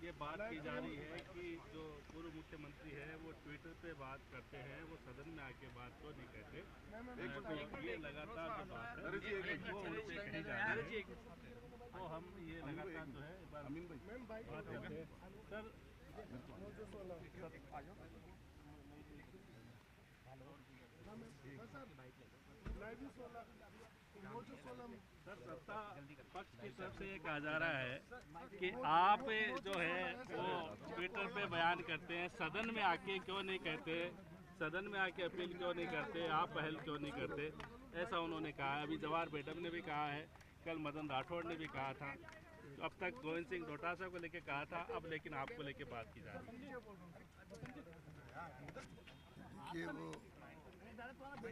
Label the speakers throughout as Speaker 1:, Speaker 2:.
Speaker 1: ये बात की जा रही है कि जो पूर्व मुख्यमंत्री है वो ट्विटर पे बात करते हैं, वो सदन में आके बात तो नहीं कहते। तो ये लगातार जो बात है वो उनसे कही जा रही है। तो हम ये लगातार जो है एक बार बात करते हैं सर। सर, सत्ता पक्ष की तरफ से ये कहा जा रहा है कि आप जो है वो ट्विटर पे बयान करते हैं, सदन में आके क्यों नहीं कहते, सदन में आके अपील क्यों नहीं करते, आप पहल क्यों नहीं करते, ऐसा उन्होंने कहा है। अभी जवाहर बेगम ने भी कहा है, कल मदन राठौड़ ने भी कहा था। तो अब तक गोविंद सिंह डोटासरा को लेके कहा था, अब लेकिन आपको लेके बात की जा रही है।
Speaker 2: कि वो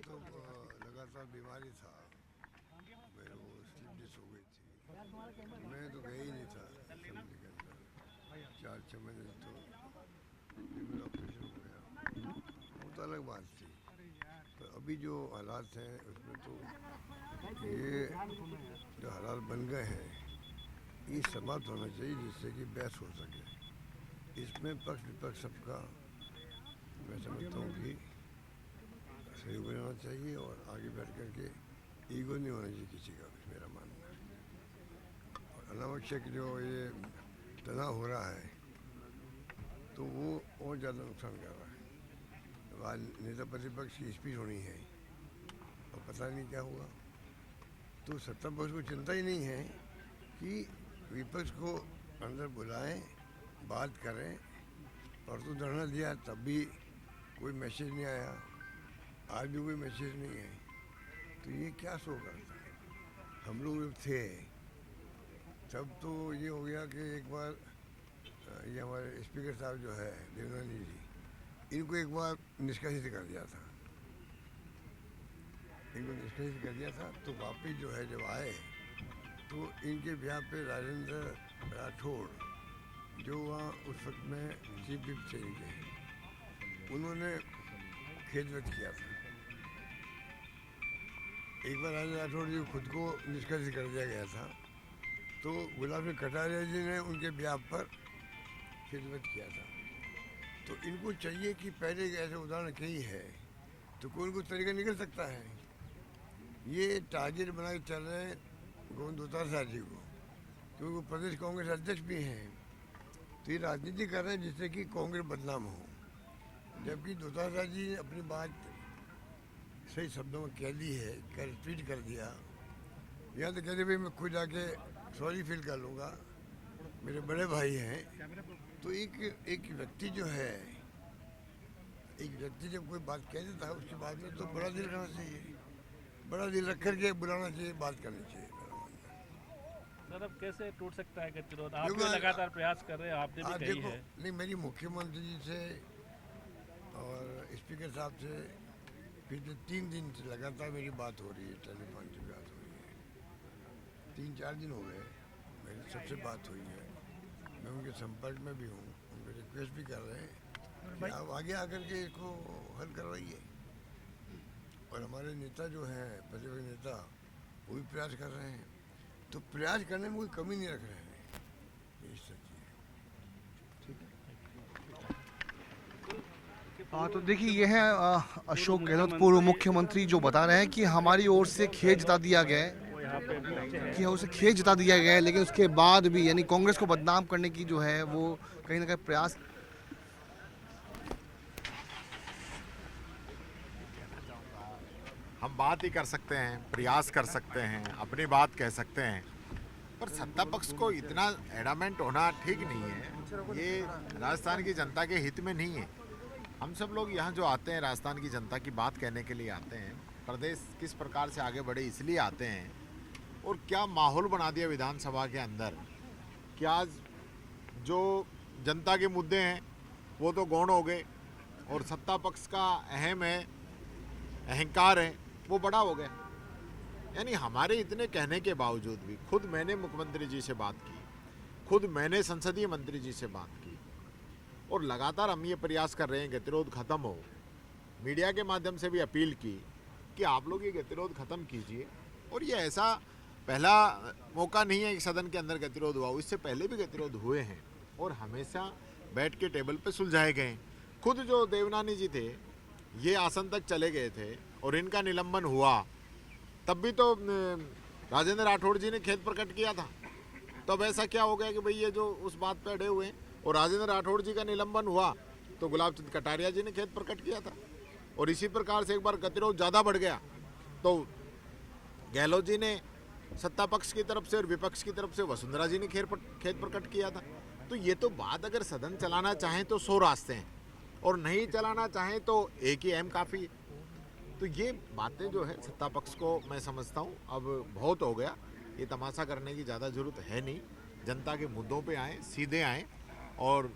Speaker 2: तो लगातार बीमारी था, मेरे को स्लिप डिस्क हो गई थी, मैं तो गया ही नहीं था असेंबली के अंदर 4-6 महीने। तो मेरा ऑपरेशन हो गया, वो तो अलग बात थी। पर अभी जो हालात हैं उसमें तो ये जो हालात बन गए हैं ये समाप्त होना चाहिए, जिससे कि बहस हो सके। इसमें पक्ष विपक्ष सबका मैं समझता हूँ कि सहयोग रहना चाहिए और आगे बैठ कर के ईगो नहीं होना चाहिए किसी का, मेरा मानना है। और अनावश्यक जो ये तनाव हो रहा है तो वो और ज़्यादा नुकसान कर रहा है। आज नेता प्रतिपक्ष की स्पीच होनी है और पता नहीं क्या हुआ। तो सत्ता पक्ष को चिंता ही नहीं है कि विपक्ष को अंदर बुलाएं, बात करें। और तो धरना दिया तब भी कोई मैसेज नहीं आया, आज भी कोई मैसेज नहीं है। तो ये क्या शो करता है? हम लोग जब थे तब तो ये हो गया कि एक बार ये हमारे स्पीकर साहब जो है देवनानी जी, इनको एक बार निष्कासित कर दिया था, इनको निष्कासित कर दिया था। तो वापिस जो है जब आए तो इनके ब्याह पे राजेंद्र राठौड़ जो वहाँ उस वक्त में चीफ विप थे इनके, उन्होंने खेद व्यक्त किया था। एक बार राजेंद्र राठौड़ जी खुद को निष्कासित कर दिया गया था, तो गुलाब सिंह कटारिया जी ने उनके ब्याह पर खेद व्यक्त किया था। तो इनको चाहिए कि पहले ऐसे उदाहरण कई है तो कोई उनको तरीका निकल सकता है। ये टारगेट बना के चल रहे हैं गोविंद डोटासरा जी को, क्योंकि वो प्रदेश कांग्रेस अध्यक्ष भी हैं। तो ये राजनीति कर रहे हैं जिससे कि कांग्रेस बदनाम हो, जबकि डोटासरा जी ने अपनी बात सही शब्दों में कह दी है, ट्वीट कर दिया। यहाँ तो कहते भाई मैं खुद जाके सॉरी फील कर लूँगा, मेरे बड़े भाई हैं। तो एक व्यक्ति जो है, एक व्यक्ति जब कोई बात कह देता है उसके बाद में तो बड़ा दिल रखना चाहिए, बड़ा दिल रख करके बुलाना चाहिए, बात करनी चाहिए।
Speaker 1: सर, अब कैसे टूट सकता है गतिरोध? आप भी लगातार प्रयास कर रहे हैं, आपने भी कही है।
Speaker 2: नहीं, मेरी मुख्यमंत्री जी से और स्पीकर साहब से पिछले 3 दिन से लगातार मेरी बात हो रही है, टेलीफोन से बात हो रही है। 3-4 दिन हो गए मेरी सबसे बात हुई है। मैं उनके संपर्क में भी हूँ, उनको रिक्वेस्ट भी कर रहे हैं कि आप आगे आकर के इसको हल करवाइए। और हमारे नेता जो हैं, प्रतिपक्ष नेता, वो भी प्रयास कर रहे हैं। तो प्रयास करने में कोई कमी नहीं रख रहे हैं, ये सच्ची है। ठीक है।
Speaker 3: हाँ, तो देखिए ये है अशोक गहलोत पूर्व मुख्यमंत्री जो बता रहे हैं कि हमारी ओर से खेद जता दिया गया है, कि उसे खेद जता दिया गया है, लेकिन उसके बाद भी यानी कांग्रेस को बदनाम करने की जो है वो कहीं ना कहीं प्रयास।
Speaker 4: हम बात ही कर सकते हैं, प्रयास कर सकते हैं, अपनी बात कह सकते हैं, पर सत्ता पक्ष को इतना एडामेंट होना ठीक नहीं है। ये राजस्थान की जनता के हित में नहीं है। हम सब लोग यहाँ जो आते हैं राजस्थान की जनता की बात कहने के लिए आते हैं, प्रदेश किस प्रकार से आगे बढ़े इसलिए आते हैं। और क्या माहौल बना दिया विधानसभा के अंदर कि आज जो जनता के मुद्दे हैं वो तो गौण हो गए और सत्ता पक्ष का अहम है, अहंकार है, वो बड़ा हो गया। यानी हमारे इतने कहने के बावजूद भी खुद मैंने मुख्यमंत्री जी से बात की, खुद मैंने संसदीय मंत्री जी से बात की और लगातार हम ये प्रयास कर रहे हैं गतिरोध खत्म हो। मीडिया के माध्यम से भी अपील की कि आप लोग ये गतिरोध खत्म कीजिए। और ये ऐसा पहला मौका नहीं है कि सदन के अंदर गतिरोध हुआ, इससे पहले भी गतिरोध हुए हैं। और हमेशा बैठ के टेबल पे सुलझाए गए। खुद जो देवनानी जी थे ये आसन तक चले गए थे और इनका निलंबन हुआ, तब भी तो राजेंद्र राठौड़ जी ने खेद प्रकट किया था। तो अब ऐसा क्या हो गया कि भाई ये जो उस बात पे अड़े हुए हैं, और राजेंद्र राठौड़ जी का निलंबन हुआ तो गुलाब चंद कटारिया जी ने खेद प्रकट किया था। और इसी प्रकार से एक बार गतिरोध ज़्यादा बढ़ गया तो गहलोत जी ने सत्ता पक्ष की तरफ से और विपक्ष की तरफ से वसुंधरा जी ने खेद प्रकट किया था। तो ये तो बात, अगर सदन चलाना चाहें तो 100 रास्ते हैं और नहीं चलाना चाहें तो एक ही अहम काफ़ी है। तो ये बातें जो है सत्ता पक्ष को मैं समझता हूँ अब बहुत हो गया, ये तमाशा करने की ज़्यादा ज़रूरत है नहीं। जनता के मुद्दों पे आएँ, सीधे आएँ और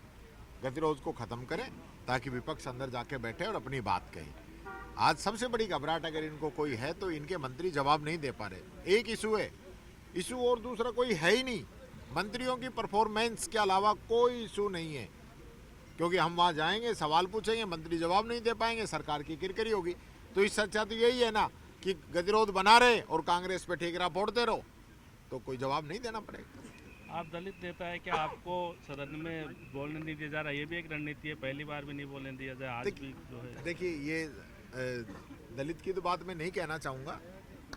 Speaker 4: गतिरोध को ख़त्म करें ताकि विपक्ष अंदर जाके बैठे और अपनी बात कहे। आज सबसे बड़ी घबराहट अगर इनको कोई है तो इनके मंत्री जवाब नहीं दे पा रहे। एक इशू है, इशू और दूसरा कोई है ही नहीं। मंत्रियों की परफॉर्मेंस के अलावा कोई इशू नहीं है, क्योंकि हम वहाँ जाएंगे, सवाल पूछेंगे, मंत्री जवाब नहीं दे पाएंगे, सरकार की किरकिरी होगी। तो इससे अच्छा तो यही है ना कि गतिरोध बना रहे और कांग्रेस पे ठेकरा फोड़ते रहो, तो कोई जवाब नहीं देना पड़ेगा।
Speaker 1: आप दलित नेता है, क्या आपको सदन में बोलने नहीं दिया जा रहा? ये भी एक रणनीति है, पहली बार भी नहीं बोलने दिया जाए, आज भी जो है।
Speaker 4: देखिए, ये दलित की तो बात मैं नहीं कहना चाहूँगा,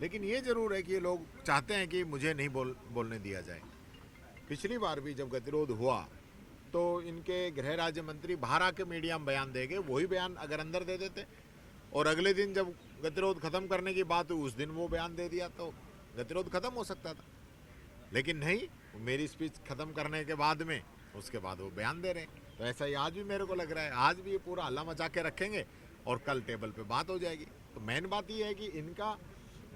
Speaker 4: लेकिन ये जरूर है कि ये लोग चाहते हैं कि मुझे नहीं बोलने दिया जाए। पिछली बार भी जब गतिरोध हुआ तो इनके गृह राज्य मंत्री बाहर आके मीडिया में बयान दे गए, वही बयान अगर अंदर दे देते और अगले दिन जब गतिरोध खत्म करने की बात हुई उस दिन वो बयान दे दिया तो गतिरोध खत्म हो सकता था। लेकिन नहीं, मेरी स्पीच खत्म करने के बाद में उसके बाद वो बयान दे रहे हैं। तो ऐसा ही आज भी मेरे को लग रहा है, आज भी ये पूरा हल्ला मचा के रखेंगे और कल टेबल पे बात हो जाएगी। तो मेन बात ये है कि इनका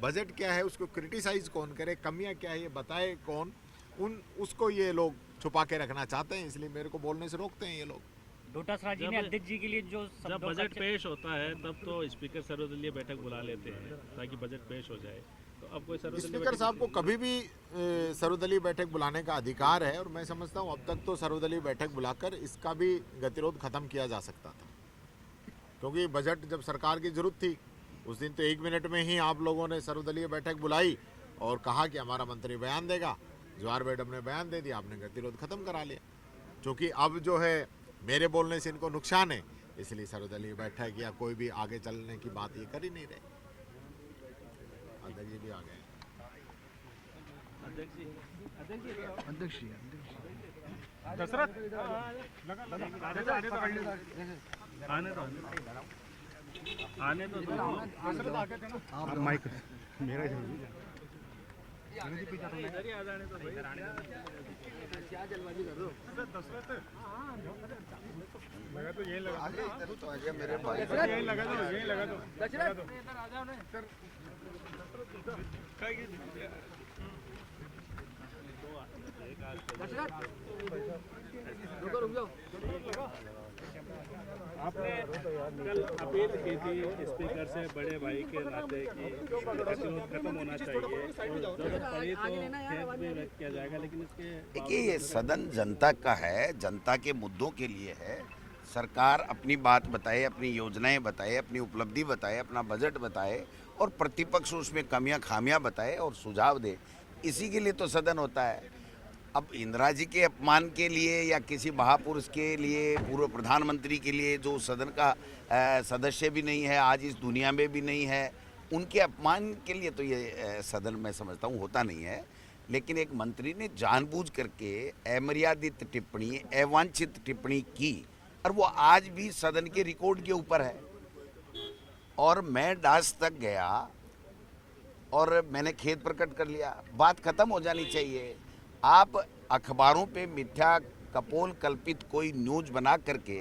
Speaker 4: बजट क्या है उसको क्रिटिसाइज कौन करे, कमियां क्या है ये बताए कौन, उसको ये लोग छुपा के रखना चाहते हैं, इसलिए मेरे को बोलने से रोकते हैं ये लोग।
Speaker 5: डोटासरा जी ने अध्यक्ष जी के लिए जो
Speaker 1: जब बजट पेश होता है तब तो स्पीकर सर्वदलीय बैठक बुला लेते हैं ताकि बजट पेश हो जाए। तो अब कोई सर्वदलीय
Speaker 4: स्पीकर साहब को कभी भी सर्वदलीय बैठक बुलाने का अधिकार है और मैं समझता हूँ अब तक तो सर्वदलीय बैठक बुलाकर इसका भी गतिरोध खत्म किया जा सकता था, क्योंकि बजट जब सरकार की जरूरत थी उस दिन तो 1 मिनट में ही आप लोगों ने सर्वदलीय बैठक बुलाई और कहा कि हमारा मंत्री बयान देगा। जवाहर मैडम ने बयान दे दिया, आपने गतिरोध खत्म करा लिया। क्योंकि अब जो है मेरे बोलने से इनको नुकसान है, इसलिए सर्वदलीय बैठक या कोई भी आगे चलने की बात ये कर ही नहीं रहे। अध्यक्ष जी भी आ गए।
Speaker 3: अध्यक्ष जी
Speaker 1: आने तो
Speaker 3: आप माइक मेरा
Speaker 1: इधर ही आ जाने तो भाई।
Speaker 2: लगा तो यही लगा मेरे भाई यही लगा दो
Speaker 1: आपने कल अपील की थी स्पीकर से बड़े भाई के नाते कि गतिरोध खत्म होना चाहिए और जरूरत पड़ी तो खेत भी व्यक्त किया जाएगा, लेकिन इसके
Speaker 6: देखिए ये सदन जनता का है, जनता के मुद्दों के लिए है। सरकार अपनी बात बताए, अपनी योजनाएं बताए, अपनी उपलब्धि बताए, अपना बजट बताए और प्रतिपक्ष उसमें कमियां खामियां बताए और सुझाव दे, इसी के लिए तो सदन होता है। अब इंदिरा जी के अपमान के लिए या किसी महापुरुष के लिए, पूर्व प्रधानमंत्री के लिए जो सदन का सदस्य भी नहीं है, आज इस दुनिया में भी नहीं है, उनके अपमान के लिए तो ये सदन मैं समझता हूँ होता नहीं है। लेकिन एक मंत्री ने जानबूझ करके अमर्यादित टिप्पणी, अवांछित टिप्पणी की और वो आज भी सदन के रिकॉर्ड के ऊपर है। और मैं डास तक गया और मैंने खेद प्रकट कर लिया, बात खत्म हो जानी चाहिए। आप अखबारों पे मिथ्या कपोल कल्पित कोई न्यूज़ बना करके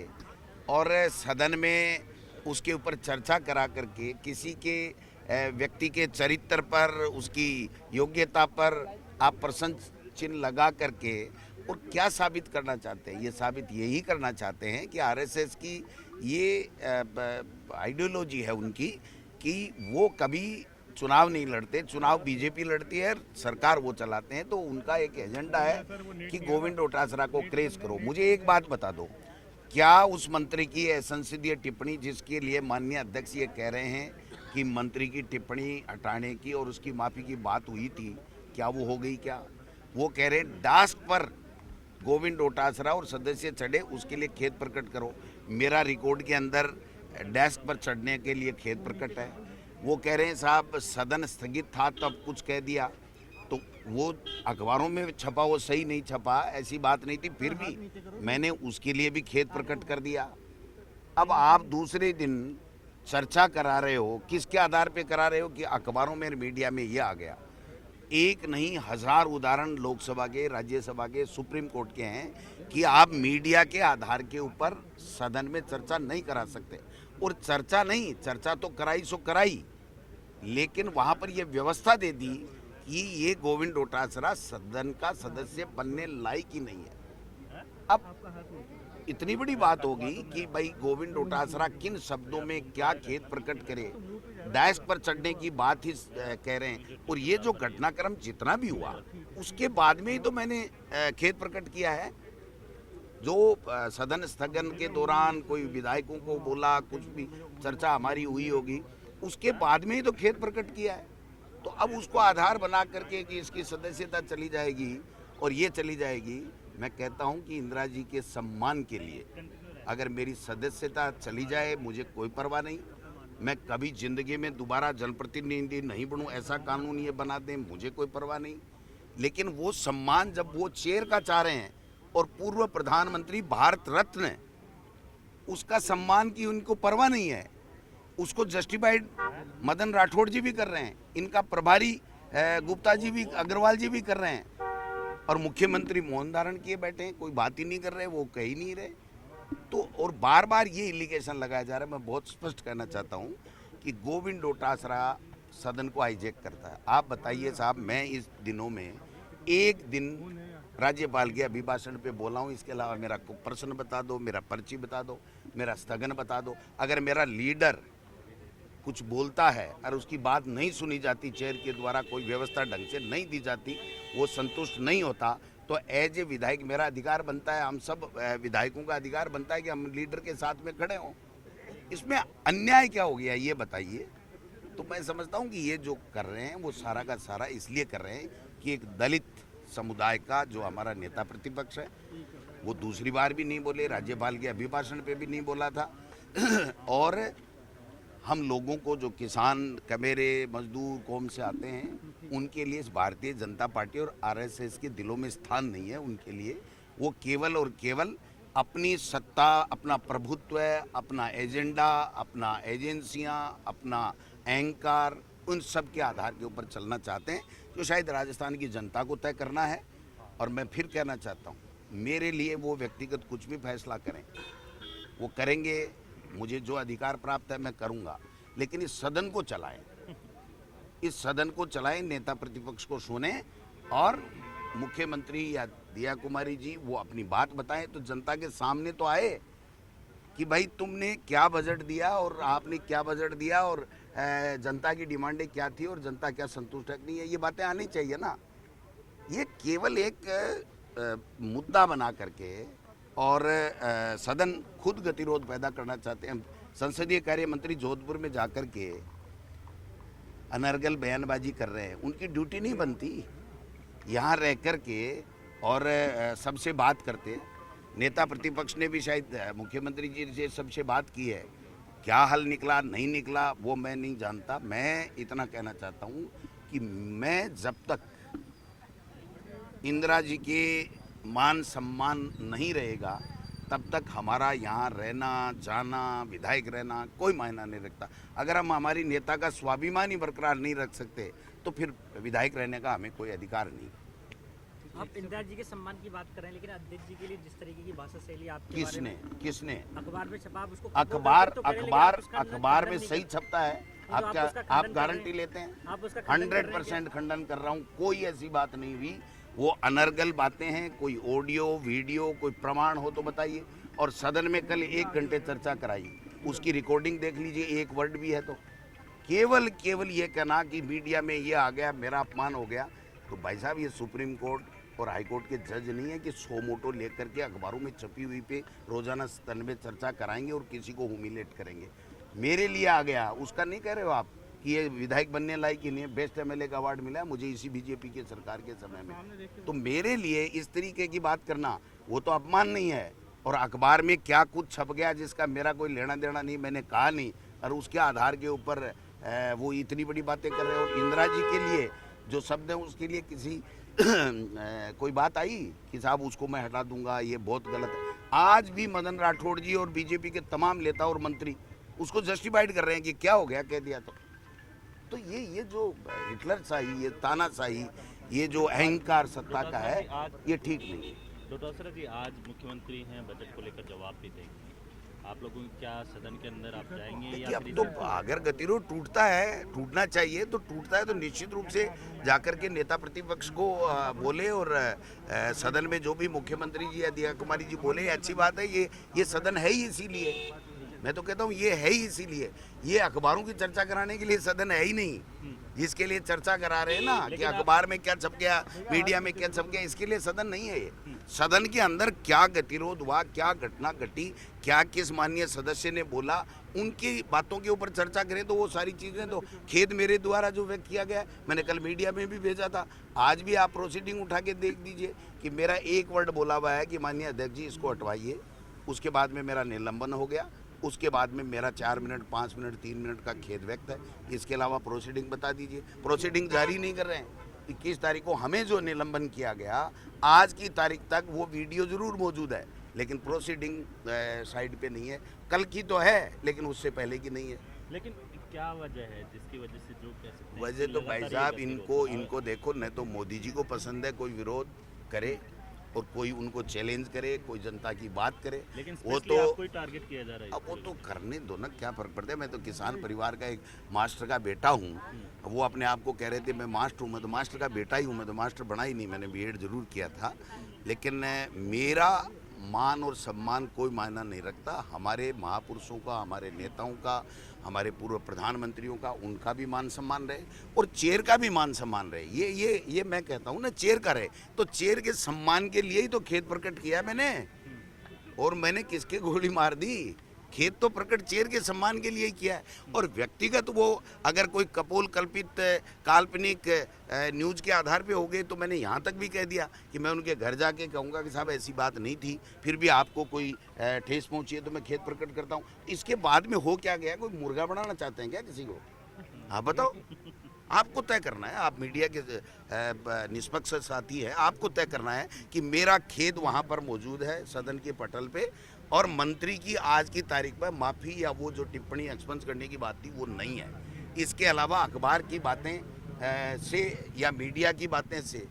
Speaker 6: और सदन में उसके ऊपर चर्चा करा करके किसी के व्यक्ति के चरित्र पर, उसकी योग्यता पर आप प्रश्न चिन्ह लगा करके और क्या साबित करना चाहते हैं? ये साबित यही करना चाहते हैं कि आरएसएस की ये आइडियोलॉजी है उनकी कि वो कभी चुनाव नहीं लड़ते, चुनाव बीजेपी लड़ती है, सरकार वो चलाते हैं। तो उनका एक एजेंडा है कि गोविंद डोटासरा को क्रेज करो। मुझे एक बात बता दो, क्या उस मंत्री की संसदीय टिप्पणी जिसके लिए माननीय अध्यक्ष ये कह रहे हैं कि मंत्री की टिप्पणी हटाने की और उसकी माफ़ी की बात हुई थी, क्या वो हो गई? क्या वो कह रहे हैं डास्क पर गोविंद डोटासरा और सदस्य चढ़े उसके लिए खेद प्रकट करो। मेरा रिकॉर्ड के अंदर डेस्क पर चढ़ने के लिए खेद प्रकट है। वो कह रहे हैं साहब सदन स्थगित था तब कुछ कह दिया, तो वो अखबारों में छपा वो सही नहीं छपा, ऐसी बात नहीं थी, फिर भी मैंने उसके लिए भी खेद प्रकट कर दिया। अब आप दूसरे दिन चर्चा करा रहे हो, किसके आधार पे करा रहे हो कि अखबारों में मीडिया में ये आ गया। एक नहीं 1000 उदाहरण लोकसभा के, राज्यसभा के, सुप्रीम कोर्ट के हैं कि आप मीडिया के आधार के ऊपर सदन में चर्चा नहीं करा सकते। और चर्चा नहीं, चर्चा तो कराई सो कराई, लेकिन वहां पर यह व्यवस्था दे दी कि ये गोविंद डोटासरा सदन का सदस्य बनने लायक ही नहीं है। अब इतनी बड़ी बात होगी कि भाई गोविंद डोटासरा किन शब्दों में क्या खेद प्रकट करे, डेस्क पर चढ़ने की बात ही कह रहे हैं। और ये जो घटनाक्रम जितना भी हुआ उसके बाद में ही तो मैंने खेद प्रकट किया है। जो सदन स्थगन के दौरान कोई विधायकों को बोला, कुछ भी चर्चा हमारी हुई होगी, उसके बाद में ही तो खेद प्रकट किया है। तो अब उसको आधार बना करके कि इसकी सदस्यता चली जाएगी और ये चली जाएगी, मैं कहता हूं कि इंदिरा जी के सम्मान के लिए अगर मेरी सदस्यता चली जाए मुझे कोई परवाह नहीं। मैं कभी जिंदगी में दोबारा जनप्रतिनिधि नहीं बनूं, ऐसा कानून ये बना दें, मुझे कोई परवाह नहीं। लेकिन वो सम्मान जब वो चेयर का चाह रहे हैं और पूर्व प्रधानमंत्री भारत रत्न, उसका सम्मान की उनको परवाह नहीं है, उसको जस्टिफाइड मदन राठौड़ जी भी कर रहे हैं, इनका प्रभारी गुप्ता जी भी, अग्रवाल जी भी कर रहे हैं, और मुख्यमंत्री मौन धारण किए बैठे हैं, कोई बात ही नहीं कर रहे, वो कह ही नहीं रहे। तो और बार बार ये एलिगेशन लगाया जा रहा है। मैं बहुत स्पष्ट कहना चाहता हूँ कि गोविंद डोटासरा सदन को हाईजैक करता है। आप बताइए साहब, मैं इस दिनों में एक दिन राज्यपाल के अभिभाषण पे बोला हूँ, इसके अलावा मेरा प्रश्न बता दो, मेरा पर्ची बता दो, मेरा स्थगन बता दो। अगर मेरा लीडर कुछ बोलता है और उसकी बात नहीं सुनी जाती, चेयर के द्वारा कोई व्यवस्था ढंग से नहीं दी जाती, वो संतुष्ट नहीं होता, तो एज ए विधायक मेरा अधिकार बनता है, हम सब विधायकों का अधिकार बनता है कि हम लीडर के साथ में खड़े हों। इसमें अन्याय क्या हो गया ये बताइए। तो मैं समझता हूँ कि ये जो कर रहे हैं वो सारा का सारा इसलिए कर रहे हैं कि एक दलित समुदाय का जो हमारा नेता प्रतिपक्ष है वो दूसरी बार भी नहीं बोले, राज्यपाल के अभिभाषण पे भी नहीं बोला था, और हम लोगों को जो किसान, कमेरे, मजदूर कौम से आते हैं उनके लिए भारतीय जनता पार्टी और आरएसएस के दिलों में स्थान नहीं है। उनके लिए वो केवल और केवल अपनी सत्ता, अपना प्रभुत्व, अपना एजेंडा, अपना एजेंसियां, अपना अहंकार, उन सब के आधार के ऊपर चलना चाहते हैं, जो शायद राजस्थान की जनता को तय करना है। और मैं फिर कहना चाहता हूँ, मेरे लिए वो व्यक्तिगत कुछ भी फैसला करें, वो करेंगे, मुझे जो अधिकार प्राप्त है मैं करूंगा, लेकिन इस सदन को चलाएं, इस सदन को चलाएं, नेता प्रतिपक्ष को सुने, और मुख्यमंत्री या दिया कुमारी जी वो अपनी बात बताएं तो जनता के सामने तो आए कि भाई तुमने क्या बजट दिया और आपने क्या बजट दिया और जनता की डिमांडें क्या थी और जनता क्या संतुष्ट है नहीं है, ये बातें आनी चाहिए ना। ये केवल एक मुद्दा बना करके और सदन खुद गतिरोध पैदा करना चाहते हैं। संसदीय कार्य मंत्री जोधपुर में जाकर के अनर्गल बयानबाजी कर रहे हैं, उनकी ड्यूटी नहीं बनती यहाँ रह कर के और सबसे बात करते। नेता प्रतिपक्ष ने भी शायद मुख्यमंत्री जी से सबसे बात की है, क्या हल निकला नहीं निकला वो मैं नहीं जानता। मैं इतना कहना चाहता हूँ कि मैं जब तक इंदिरा जी के मान सम्मान नहीं रहेगा तब तक हमारा यहाँ रहना जाना, विधायक रहना कोई मायना नहीं रखता। अगर हम हमारी नेता का स्वाभिमान ही बरकरार नहीं रख सकते तो फिर विधायक रहने का हमें कोई अधिकार नहीं।
Speaker 5: आप इंदिरा जी के सम्मान की बात कर रहे हैं, लेकिन अध्यक्ष जी के लिए जिस तरीके की भाषा शैली आपके
Speaker 6: किसने
Speaker 5: अखबार में छपा, आप उसको
Speaker 6: अखबार में सही छपता है। आप क्या आप गारंटी लेते हैं?
Speaker 5: आप उसका
Speaker 6: 100% खंडन कर रहा हूँ, कोई ऐसी बात नहीं हुई। वो अनर्गल बातें हैं, कोई ऑडियो वीडियो कोई प्रमाण हो तो बताइए। और सदन में कल 1 घंटे चर्चा कराई, उसकी रिकॉर्डिंग देख लीजिए, एक वर्ड भी है तो केवल ये कहना कि मीडिया में ये आ गया, मेरा अपमान हो गया। तो भाई साहब, ये सुप्रीम कोर्ट और हाई कोर्ट के जज नहीं है कि 100 मोटो लेकर के अखबारों में छपी हुई पे रोजाना सदन में चर्चा कराएंगे और किसी को ह्यूमिलेट करेंगे। मेरे लिए आ गया, उसका नहीं कह रहे हो आप कि ये विधायक बनने लायक ही नहीं है। बेस्ट एमएलए का अवार्ड मिला है मुझे इसी बीजेपी के सरकार के समय में। तो मेरे लिए इस तरीके की बात करना वो तो अपमान नहीं है। और अखबार में क्या कुछ छप गया जिसका मेरा कोई लेना देना नहीं, मैंने कहा नहीं, और उसके आधार के ऊपर वो इतनी बड़ी बातें कर रहे हैं। और इंदिरा जी के लिए जो शब्द है उसके लिए किसी कोई बात आई कि साहब उसको मैं हटा दूंगा, ये बहुत गलत है। आज भी मदन राठौड़ जी और बीजेपी के तमाम नेता और मंत्री उसको जस्टिफाइड कर रहे हैं कि क्या हो गया, कह दिया तो ये जो हिटलर शाही, ये तानाशाही, ये जो अहंकार सत्ता का है, ये ठीक नहीं है।
Speaker 1: डॉक्टर असरा जी, आज मुख्यमंत्री हैं, बजट को लेकर जवाब भी देंगे। आप लोगों की क्या सदन के अंदर आप जाएंगे या
Speaker 6: अब तो अगर गतिरोध टूटता है, टूटना चाहिए तो टूटता है तो निश्चित रूप से जाकर के नेता प्रतिपक्ष को बोले और सदन में जो भी मुख्यमंत्री जी या दिया कुमारी जी बोले, अच्छी बात है। ये सदन है ही इसीलिए, मैं तो कहता हूँ ये है ही इसीलिए। ये अखबारों की चर्चा कराने के लिए सदन है ही नहीं, जिसके लिए चर्चा करा रहे हैं ना कि अखबार में क्या छप गया, मीडिया में क्या छप गया, इसके लिए सदन नहीं है ये। सदन के अंदर क्या गतिरोध हुआ, क्या घटना घटी, क्या किस माननीय सदस्य ने बोला, उनकी बातों के ऊपर चर्चा करें तो वो सारी चीज़ें तो खेद मेरे द्वारा जो व्यक्त किया गया, मैंने कल मीडिया में भी भेजा था। आज भी आप प्रोसीडिंग उठा के देख दीजिए कि मेरा एक वर्ड बोला हुआ है कि माननीय अध्यक्ष जी इसको हटवाइए। उसके बाद में मेरा निलंबन हो गया, उसके बाद में मेरा 4 मिनट, 5 मिनट, 3 मिनट का खेद व्यक्त है। इसके अलावा प्रोसीडिंग बता दीजिए। प्रोसीडिंग जारी नहीं कर रहे हैं। 21 तारीख को हमें जो निलंबन किया गया, आज की तारीख तक वो वीडियो ज़रूर मौजूद है, लेकिन प्रोसीडिंग साइड पे नहीं है। कल की तो है लेकिन उससे पहले की नहीं है।
Speaker 1: लेकिन क्या वजह है जिसकी वजह से जो कह सकते हैं?
Speaker 6: वजह तो भाई साहब इनको देखो, न तो मोदी जी को पसंद है कोई विरोध करे और कोई उनको चैलेंज करे, कोई जनता की बात करे,
Speaker 1: लेकिन
Speaker 6: वो तो
Speaker 1: कोई टारगेट किया जा रहा है।
Speaker 6: अब वो तो करने दो ना, क्या फर्क पड़ता है। मैं तो किसान परिवार का एक मास्टर का बेटा हूँ। वो अपने आप को कह रहे थे मैं मास्टर हूँ, मैं तो मास्टर का बेटा ही हूँ, मैं तो मास्टर बना ही नहीं, मैंने बीएड जरूर किया था। लेकिन मेरा मान और सम्मान कोई मायना नहीं रखता। हमारे महापुरुषों का, हमारे नेताओं का, हमारे पूर्व प्रधानमंत्रियों का, उनका भी मान सम्मान रहे और चेयर का भी मान सम्मान रहे। ये मैं कहता हूँ ना, चेयर का रहे तो चेयर के सम्मान के लिए ही तो खेद प्रकट किया मैंने। और मैंने किसके गोली मार दी? खेद तो प्रकट चेयर के सम्मान के लिए ही किया है। और व्यक्तिगत वो अगर कोई कपोल कल्पित काल्पनिक न्यूज़ के आधार पे हो गए तो मैंने यहाँ तक भी कह दिया कि मैं उनके घर जाके कहूँगा कि साहब ऐसी बात नहीं थी, फिर भी आपको कोई ठेस पहुँची है तो मैं खेद प्रकट करता हूँ। इसके बाद में हो क्या गया? कोई मुर्गा बनाना चाहते हैं क्या किसी को? आप बताओ, आपको तय करना है। आप मीडिया के निष्पक्ष साथी हैं, आपको तय करना है कि मेरा खेद वहाँ पर मौजूद है सदन के पटल पे, और मंत्री की आज की तारीख पर माफ़ी या वो जो टिप्पणी एक्सपेंस करने की बात थी वो नहीं है। इसके अलावा अखबार की बातें से या मीडिया की बातें से,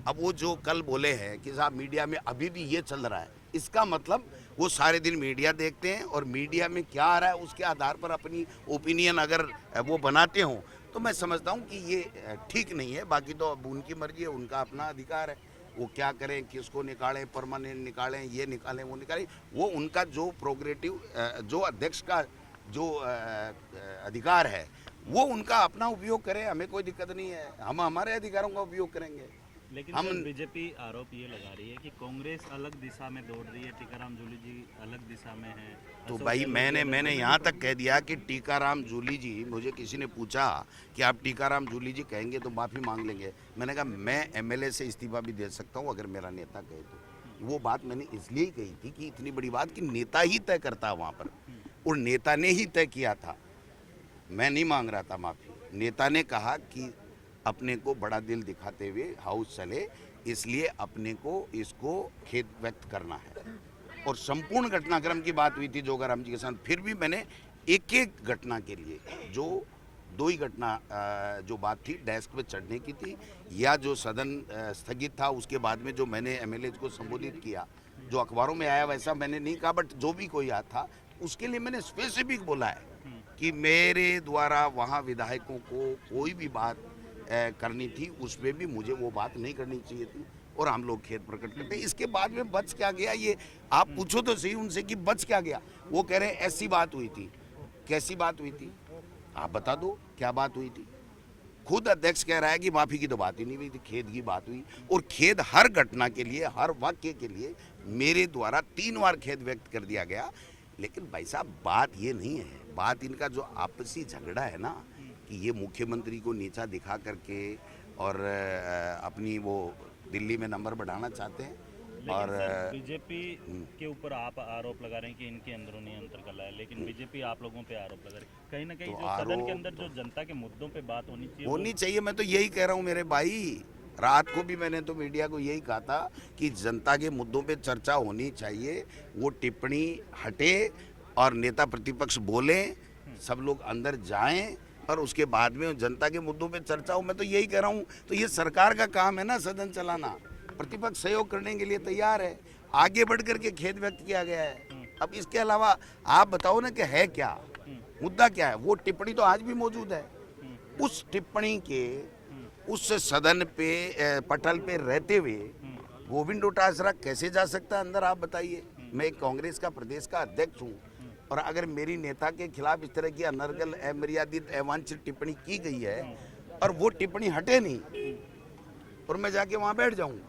Speaker 6: अब वो जो कल बोले हैं कि साहब मीडिया में अभी भी ये चल रहा है, इसका मतलब वो सारे दिन मीडिया देखते हैं और मीडिया में क्या आ रहा है उसके आधार पर अपनी ओपिनियन अगर वो बनाते हों तो मैं समझता हूँ कि ये ठीक नहीं है। बाकी तो अब उनकी मर्जी है, उनका अपना अधिकार है, वो क्या करें, किसको निकालें, परमानेंट निकालें, ये निकालें, वो निकालें, वो उनका जो प्रोग्रेटिव जो अध्यक्ष का जो अधिकार है वो उनका अपना उपयोग करें, हमें कोई दिक्कत नहीं है। हम हमारे अधिकारों का उपयोग करेंगे।
Speaker 1: लेकिन
Speaker 6: हम
Speaker 1: बीजेपी आरोप ये लगा रही है कि कांग्रेस अलग दिशा में दौड़ रही है, टीकाराम जूली जी अलग दिशा में है।
Speaker 6: तो भाई मैंने यहाँ तक कह दिया कि टीकाराम जूली जी, मुझे किसी ने पूछा कि आप टीकाराम जूली जी कहेंगे तो माफ़ी मांग लेंगे। मैंने कहा मैं एमएलए से इस्तीफा भी दे सकता हूँ अगर मेरा नेता कहे तो। वो बात मैंने इसलिए कही थी कि इतनी बड़ी बात कि नेता ही तय करता है वहाँ पर, और नेता ने ही तय किया था। मैं नहीं मांग रहा था माफ़ी। नेता ने कहा कि अपने को बड़ा दिल दिखाते हुए हाउस चले, इसलिए अपने को इसको खेद व्यक्त करना है। और संपूर्ण घटनाक्रम की बात हुई थी जोगाराम जी के साथ, फिर भी मैंने एक एक घटना के लिए जो 2 ही घटना जो बात थी डेस्क पे चढ़ने की थी या जो सदन स्थगित था उसके बाद में जो मैंने एमएलए को संबोधित किया, जो अखबारों में आया वैसा मैंने नहीं कहा, बट जो भी कोई आया था उसके लिए मैंने स्पेसिफिक बोला है कि मेरे द्वारा वहाँ विधायकों को कोई भी बात करनी थी, उसमें भी मुझे वो बात नहीं करनी चाहिए थी और हम लोग खेद प्रकट करते हैं। इसके बाद में बच क्या गया, ये आप पूछो तो सही उनसे कि बच क्या गया। वो कह रहे हैं ऐसी बात हुई थी। कैसी बात हुई थी? आप बता दो क्या बात हुई थी। खुद अध्यक्ष कह रहा है कि माफ़ी की तो बात ही नहीं हुई थी, खेद की बात हुई। और खेद हर घटना के लिए, हर वाक्य के लिए मेरे द्वारा 3 बार खेद व्यक्त कर दिया गया। लेकिन भाई साहब बात ये नहीं है, बात इनका जो आपसी झगड़ा है ना, कि ये मुख्यमंत्री को नीचा दिखा करके और अपनी वो दिल्ली में नंबर बढ़ाना चाहते हैं। और
Speaker 1: बीजेपी के ऊपर आप आरोप लगा रहे हैं कि इनके अंदरूनी अंतर्कलह है, लेकिन बीजेपी आप लोगों पे आरोप लगा रही है। कहीं ना कहीं
Speaker 6: तो
Speaker 1: जो सदन के अंदर जो जनता के मुद्दों पे बात होनी चाहिए
Speaker 6: मैं तो यही कह रहा हूँ मेरे भाई। रात को भी मैंने तो मीडिया को यही कहा था कि जनता के मुद्दों पे चर्चा होनी चाहिए, वो टिप्पणी हटे और नेता प्रतिपक्ष बोलें, सब लोग अंदर जाएं और उसके बाद में जनता के मुद्दों पे चर्चा हो। मैं तो यही कह रहा हूँ। तो ये सरकार का काम है ना सदन चलाना, प्रतिपक्ष सहयोग करने के लिए तैयार है, आगे बढ़ करके खेद व्यक्त किया गया है। अब इसके अलावा आप बताओ ना कि है क्या मुद्दा, क्या है? वो टिप्पणी तो आज भी मौजूद है। उस टिप्पणी के उस सदन पे पटल पे रहते हुए गोविंद डोटासरा कैसे जा सकता है अंदर, आप बताइए। मैं एक कांग्रेस का प्रदेश का अध्यक्ष हूँ और अगर मेरी नेता के खिलाफ इस तरह की अनर्गल, अमर्यादित, अवांछित टिप्पणी की गई है और वो टिप्पणी हटे नहीं और मैं जाके वहाँ बैठ जाऊँ,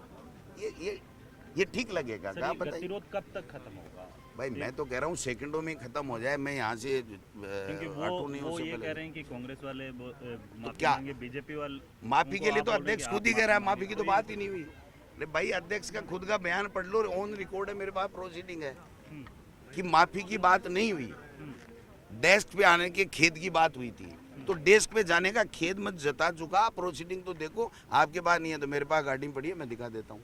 Speaker 6: ये ठीक लगेगा क्या? बताइए।
Speaker 1: गतिरोध कब तक खत्म होगा?
Speaker 6: भाई मैं तो कह रहा हूँ सेकंडों में खत्म हो जाए, मैं यहाँ से
Speaker 1: क्योंकि
Speaker 6: हटूं नहीं।
Speaker 1: वो
Speaker 6: उससे
Speaker 1: ये
Speaker 6: पहले
Speaker 1: कह रहे हैं कि कांग्रेस वाले माफी
Speaker 6: क्या?
Speaker 1: मांगे, बीजेपी वाले
Speaker 6: माफी के लिए तो
Speaker 1: आप बोल रहे
Speaker 6: अध्यक्ष
Speaker 1: हैं
Speaker 6: खुद
Speaker 1: कि
Speaker 6: ही
Speaker 1: आप
Speaker 6: कह रहा है,
Speaker 1: माफी
Speaker 6: माफी की तो बात ही नहीं हुई। अरे भाई अध्यक्ष का खुद का बयान पढ़ लो, ऑन रिकॉर्ड है मेरे पास, प्रोसीडिंग है कि माफी की बात नहीं हुई, डेस्क पे आने के खेद की बात हुई थी। तो डेस्क पे जाने का खेद मत जता चुका, प्रोसीडिंग तो देखो। आपके पास नहीं है तो मेरे पास गाड़ी पड़ी है, मैं दिखा देता हूँ।